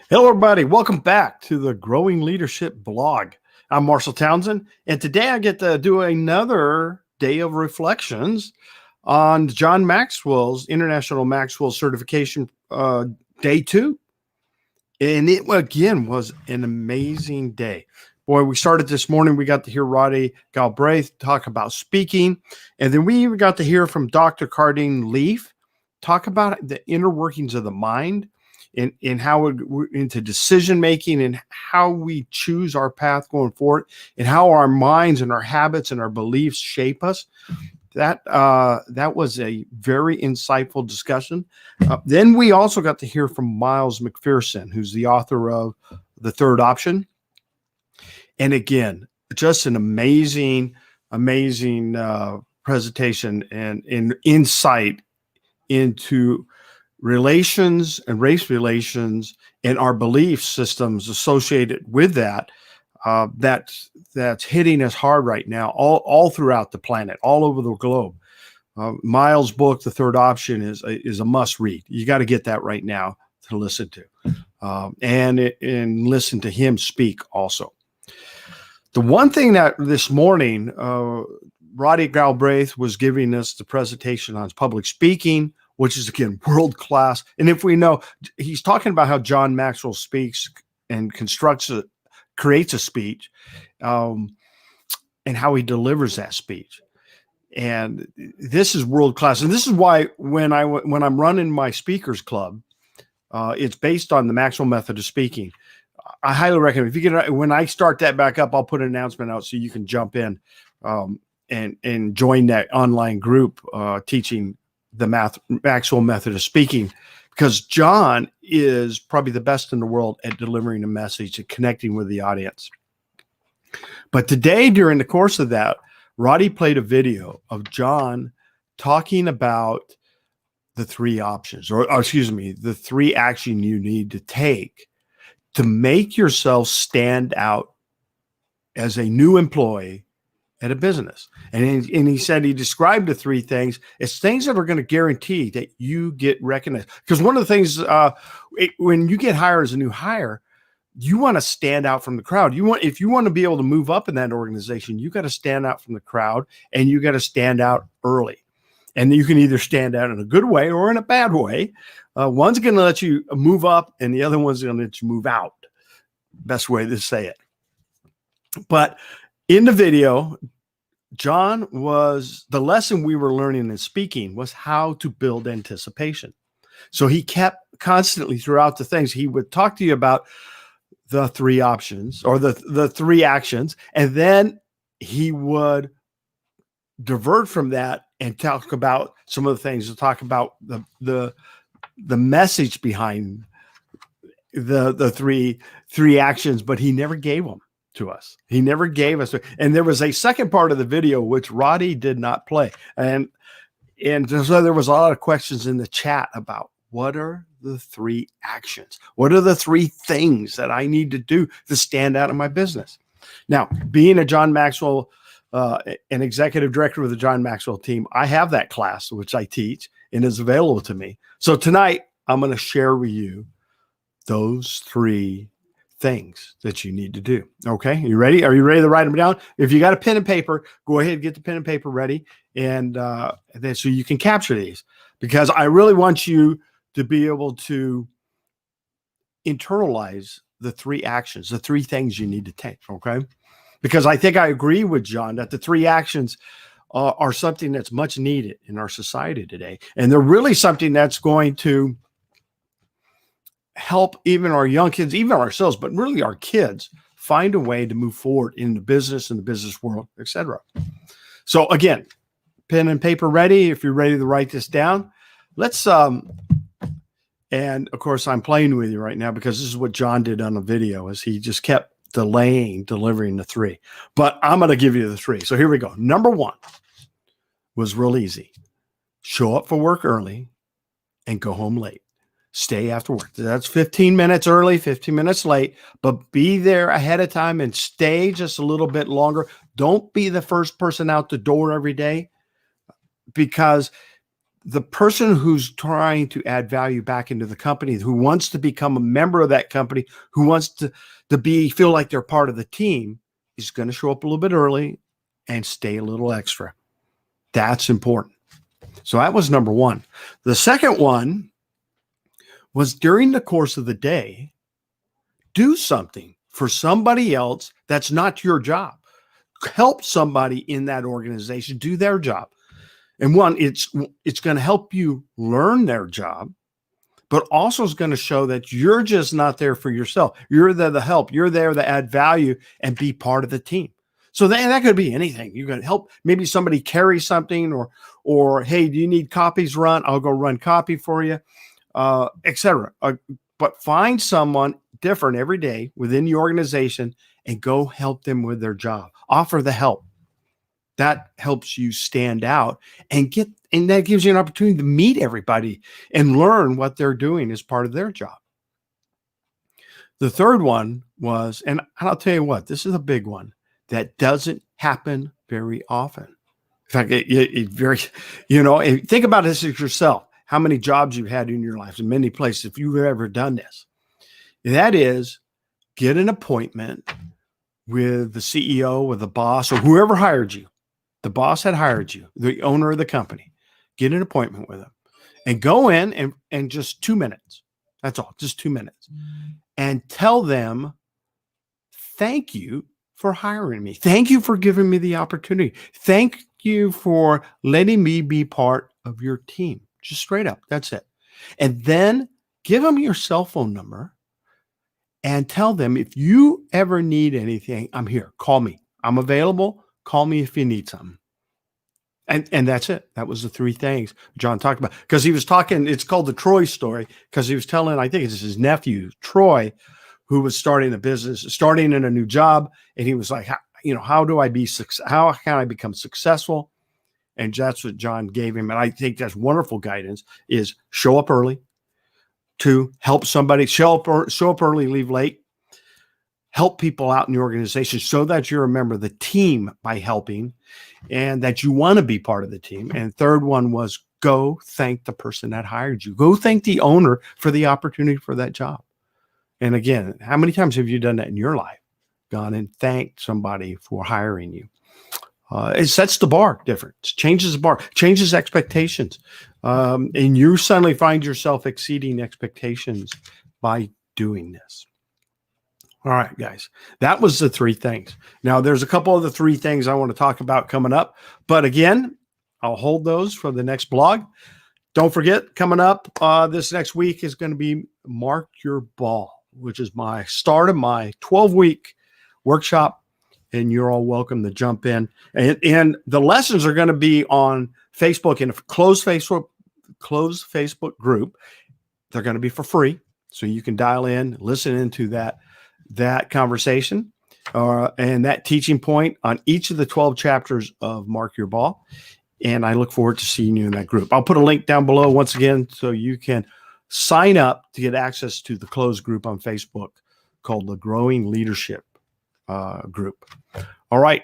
Hello, everybody. Welcome back to the Growing Leadership blog. I'm Marshall Townsend, and today I get to do another day of reflections on John Maxwell's International Maxwell Certification Day 2. And it, again, was an amazing day. Boy, we started this morning. We got to hear Roddy Galbraith talk about speaking, and then we even got to hear from Dr. Cardine Leaf talk about the inner workings of the mind and how we're into decision making and how we choose our path going forward and how our minds and our habits and our beliefs shape us. That was a very insightful discussion. Then we also got to hear from Miles McPherson, who's the author of The Third Option. And again, just an amazing presentation and insight into relations and race relations and our belief systems associated with that. That's hitting us hard right now, all throughout the planet, all over the globe. Miles' book, The Third Option, is a must read. You got to get that right now to listen to, and listen to him speak also. The one thing that this morning, Roddy Galbraith was giving us the presentation on public speaking, which is, again, world-class. And if we know, he's talking about how John Maxwell speaks and creates a speech, and how he delivers that speech. And this is world-class. And this is why when I'm running my speakers club, it's based on the Maxwell method of speaking. I highly recommend, if you can, when I start that back up, I'll put an announcement out so you can jump in and join that online group teaching the Maxwell method of speaking, because John is probably the best in the world at delivering a message and connecting with the audience. But today, during the course of that, Roddy played a video of John talking about the three options, or excuse me, the three actions you need to take to make yourself stand out as a new employee at a business. And he said, he described the three things as things that are going to guarantee that you get recognized. Because one of the things, when you get hired as a new hire, you want to stand out from the crowd. If you want to be able to move up in that organization, you got to stand out from the crowd, and you got to stand out early. And you can either stand out in a good way or in a bad way. One's going to let you move up, and the other one's going to let you move out. Best way to say it. But in the video, the lesson we were learning in speaking was how to build anticipation. So he kept constantly throughout the things, he would talk to you about the three options or the three actions, and then he would divert from that and talk about some of the things, to talk about the message behind the three actions, but he never gave them to us. He never gave us. And there was a second part of the video which Roddy did not play. And so there was a lot of questions in the chat about, what are the three actions? What are the three things that I need to do to stand out in my business? Now, being a John Maxwell, an executive director of the John Maxwell team, I have that class which I teach and is available to me. So tonight I'm going to share with you those three things that you need to do. Okay, you ready? Are you ready to write them down? If you got a pen and paper, go ahead and get the pen and paper ready, and then so you can capture these, because I really want you to be able to internalize the three actions, the three things you need to take. Okay, because I think I agree with John that the three actions are something that's much needed in our society today, and they're really something that's going to help even our young kids, even ourselves, but really our kids, find a way to move forward in the business and the business world, etc. So again, pen and paper ready. If you're ready to write this down, let's, and of course I'm playing with you right now because this is what John did on the video, is he just kept delivering the three, but I'm going to give you the three. So here we go. Number one was real easy. Show up for work early and go home late. Stay after work. That's 15 minutes early, 15 minutes late, but be there ahead of time and stay just a little bit longer. Don't be the first person out the door every day, because the person who's trying to add value back into the company, who wants to become a member of that company, who wants to feel like they're part of the team, is going to show up a little bit early and stay a little extra. That's important. So that was number one. The second one was, during the course of the day, do something for somebody else that's not your job. Help somebody in that organization do their job. And one, it's going to help you learn their job, but also is going to show that you're just not there for yourself. You're there to help. You're there to add value and be part of the team. So that could be anything. You're going to help maybe somebody carry something, or hey, do you need copies run? I'll go run copy for you, etc. But find someone different every day within the organization and go help them with their job. Offer the help. That helps you stand out and that gives you an opportunity to meet everybody and learn what they're doing as part of their job. The third one was, and I'll tell you what, this is a big one that doesn't happen very often. In fact, it very, think about this as yourself. How many jobs you've had in your life, in many places, if you've ever done this. That is, get an appointment with the CEO or the boss or whoever hired you. The boss had hired you, the owner of the company. Get an appointment with them and go in and just 2 minutes. That's all, just 2 minutes. And tell them, thank you for hiring me. Thank you for giving me the opportunity. Thank you for letting me be part of your team. Just straight up. That's it. And then give them your cell phone number and tell them, if you ever need anything, I'm here. Call me. I'm available. Call me if you need something. And that's it. That was the three things John talked about. Because he was talking, it's called the Troy story, because he was telling, I think it's his nephew, Troy, who was starting a business, starting in a new job. And he was like, how can I become successful? And that's what John gave him. And I think that's wonderful guidance, is show up early. 2, help somebody, show up early, leave late. Help people out in the organization so that you're a member of the team by helping, and that you want to be part of the team. And third one was, go thank the person that hired you. Go thank the owner for the opportunity for that job. And again, how many times have you done that in your life? Gone and thanked somebody for hiring you. It sets the bar different, changes the bar, changes expectations. And you suddenly find yourself exceeding expectations by doing this. All right, guys, that was the 3 things. Now, there's a couple of the 3 things I want to talk about coming up. But again, I'll hold those for the next blog. Don't forget, coming up this next week is going to be Mark Your Ball, which is my start of my 12-week workshop. And you're all welcome to jump in. And the lessons are going to be on Facebook, in a closed Facebook group. They're going to be for free. So you can dial in, listen into that conversation and that teaching point on each of the 12 chapters of Mark Your Ball. And I look forward to seeing you in that group. I'll put a link down below once again, so you can sign up to get access to the closed group on Facebook called the Growing Leadership group. All right.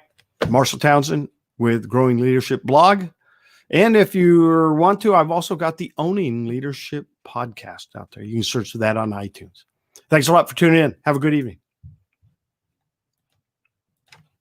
Marshall Townsend with Growing Leadership blog. And if you want to, I've also got the Owning Leadership podcast out there. You can search for that on iTunes. Thanks a lot for tuning in. Have a good evening.